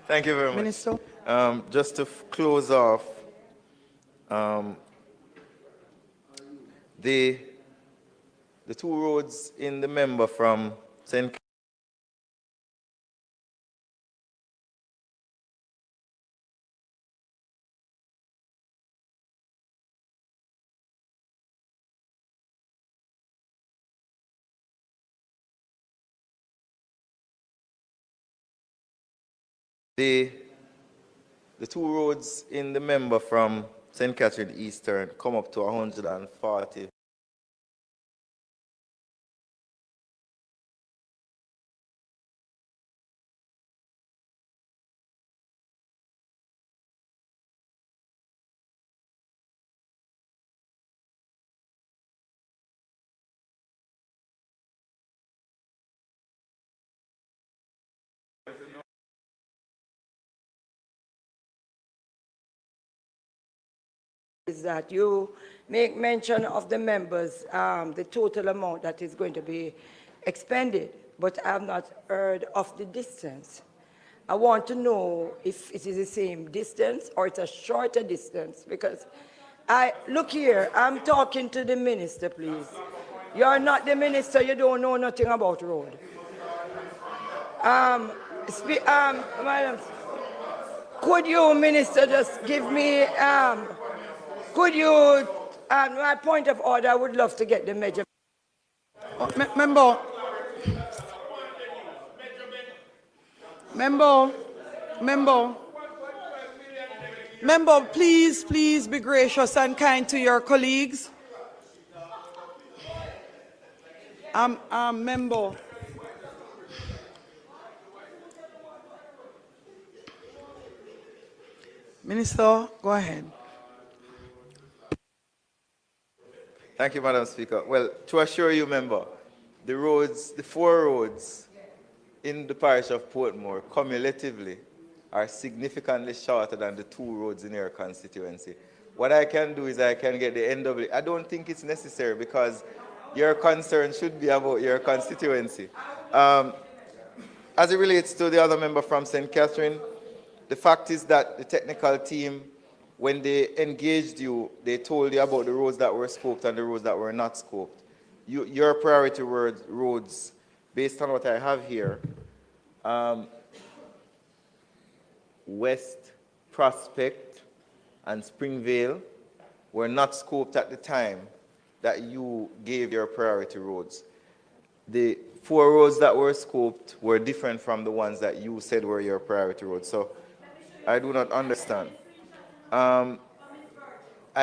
Thank you very much. Minister. Just to close off, the 2 roads in the member from St. The 2 roads in the member from St. Catherine Eastern come up to 140 is that you make mention of the members, the total amount that is going to be expended, but I have not heard of the distance. I want to know if it is the same distance or it's a shorter distance, because look here, I'm talking to the minister, please. You're not the minister, you don't know nothing about road. Madam, could you, minister, just give me, could you, my point of order, I would love to get the measurement. Member, please be gracious and kind to your colleagues. Member. Minister, go ahead. Thank you, Madam Speaker. Well, to assure you, member, the roads, the 4 roads in the parish of Portmore, cumulatively, are significantly shorter than the 2 roads in your constituency. What I can do is I can get the NW. I don't think it's necessary because your concern should be about your constituency. As it relates to the other member from St. Catherine, the fact is that the technical team, when they engaged you, they told you about the roads that were scoped and the roads that were not scoped. Your priority roads, based on what I have here, West Prospect and Springvale were not scoped at the time that you gave your priority roads. The 4 roads that were scoped were different from the ones that you said were your priority roads. So I do not understand. I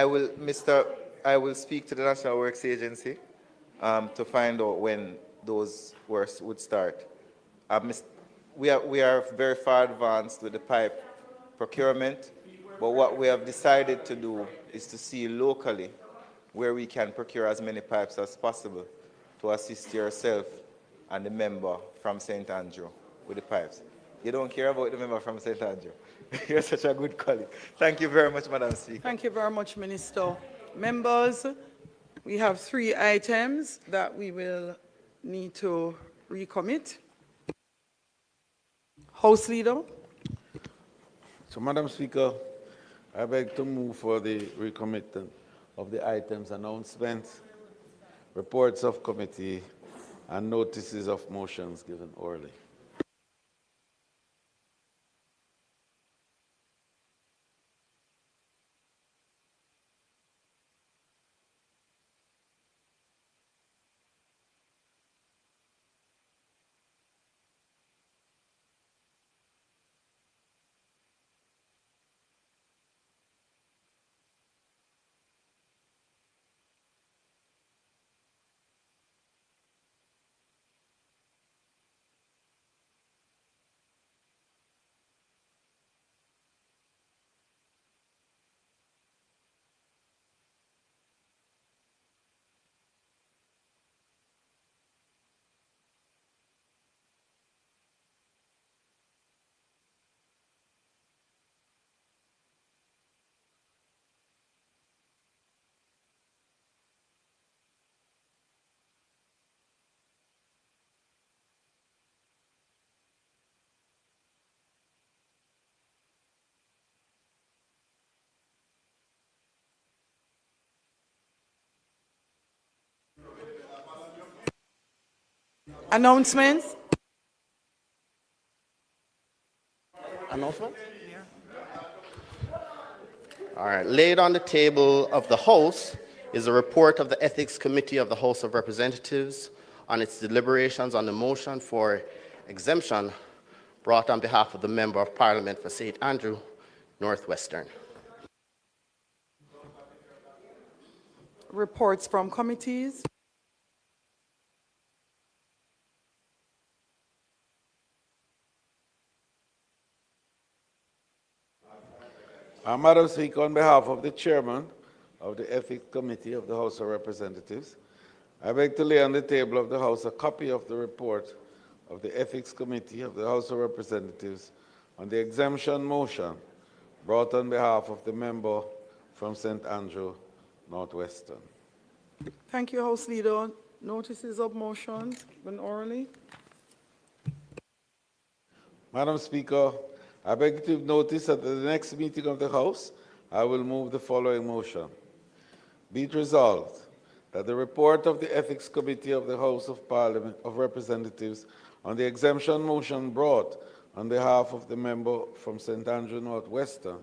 will speak to the National Works Agency to find out when those works would start. We are very far advanced with the pipe procurement, but what we have decided to do is to see locally where we can procure as many pipes as possible to assist yourself and the member from St. Andrew with the pipes. You don't care about the member from St. Andrew. You're such a good colleague. Thank you very much, Madam Speaker. Thank you very much, Minister. Members, we have 3 items that we will need to recommit. House Leader. So, Madam Speaker, I beg to move for the recommitment of the items announcements, reports of committee, and notices of motions given orally. Announcements. Announcement? All right. Laid on the table of the House is a report of the Ethics Committee of the House of Representatives on its deliberations on the motion for exemption brought on behalf of the Member of Parliament for St. Andrew, Northwestern. Reports from committees. Madam Speaker, on behalf of the Chairman of the Ethics Committee of the House of Representatives, I beg to lay on the table of the House a copy of the report of the Ethics Committee of the House of Representatives on the exemption motion brought on behalf of the member from St. Andrew Northwestern. Thank you, House Leader. Notices of motions given orally. Madam Speaker, I beg to give notice that at the next meeting of the House, I will move the following motion. Be it resolved that the report of the Ethics Committee of the House of Parliament of Representatives on the exemption motion brought on behalf of the member from St. Andrew Northwestern,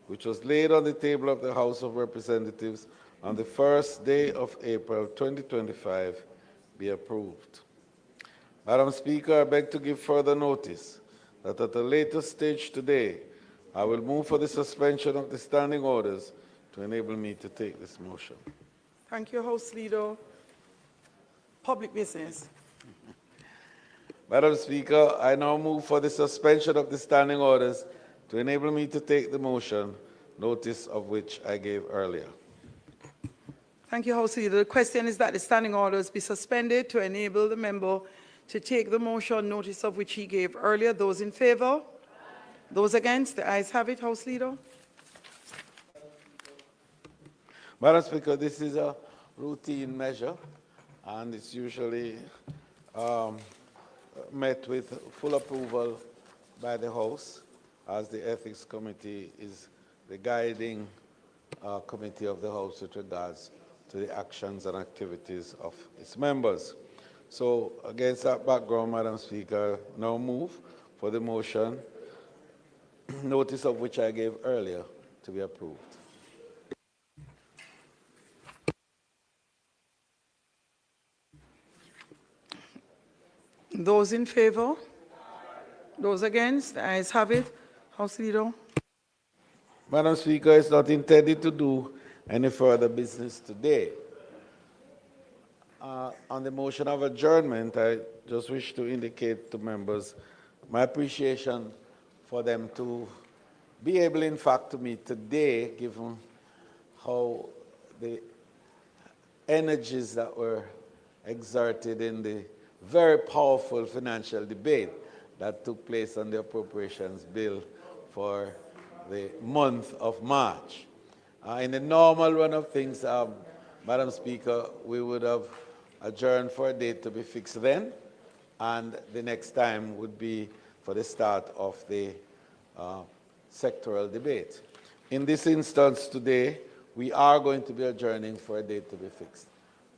which was laid on the table of the House of Representatives on the first day of April 2025, be approved. Madam Speaker, I beg to give further notice that at a later stage today, I will move for the suspension of the standing orders to enable me to take this motion. Thank you, House Leader. Public business. Madam Speaker, I now move for the suspension of the standing orders to enable me to take the motion, notice of which I gave earlier. Thank you, House Leader. The question is that the standing orders be suspended to enable the member to take the motion, notice of which he gave earlier. Those in favor? Those against? The ayes have it, House Leader. Madam Speaker, this is a routine measure, and it's usually met with full approval by the House, as the Ethics Committee is the guiding committee of the House with regards to the actions and activities of its members. So, against that background, Madam Speaker, now move for the motion, notice of which I gave earlier, to be approved. Those in favor? Those against? The ayes have it. House Leader. Madam Speaker, it's not intended to do any further business today. On the motion of adjournment, I just wish to indicate to members my appreciation for them to be able, in fact, to meet today, given how the energies that were exerted in the very powerful financial debate that took place on the appropriations bill for the month of March. In the normal run of things, Madam Speaker, we would have adjourned for a date to be fixed then, and the next time would be for the start of the sectoral debate. In this instance today, we are going to be adjourning for a date to be fixed,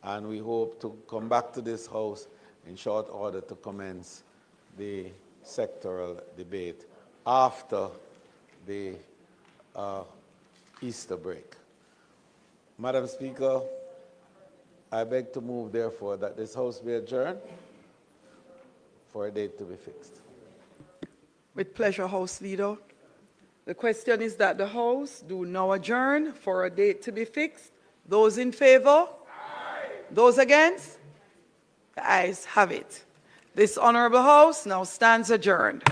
and we hope to come back to this House in short order to commence the sectoral debate after the Easter break. Madam Speaker, I beg to move, therefore, that this House be adjourned for a date to be fixed. With pleasure, House Leader. The question is that the House do now adjourn for a date to be fixed. Those in favor? Aye. Those against? The ayes have it. This honorable House now stands adjourned.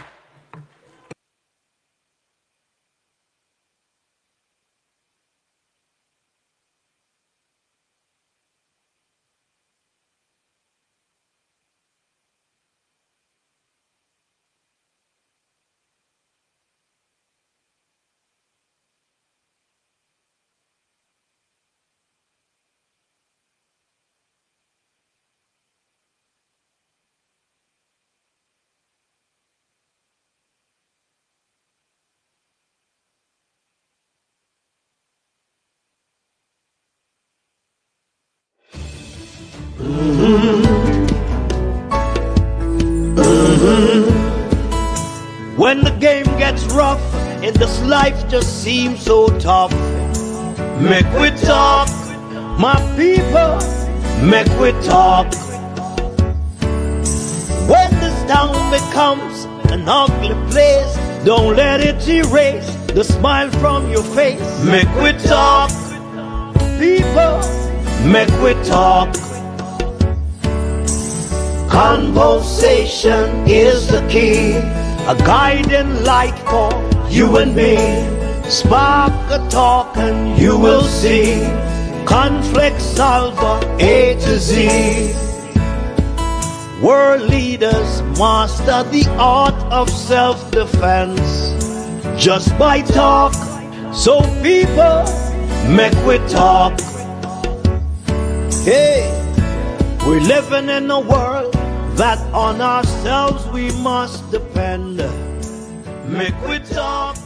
When the game gets rough and this life just seems so tough, make we talk, my people, make we talk. When this town becomes an ugly place, don't let it erase the smile from your face. Make we talk, people, make we talk. Conversation is the key, a guiding light for you and me. Spark a talk and you will see. Conflict solver A to Z. World leaders master the art of self-defense just by talk. So people, Make we talk. Hey, we're living in a world that on ourselves we must depend. Make we talk.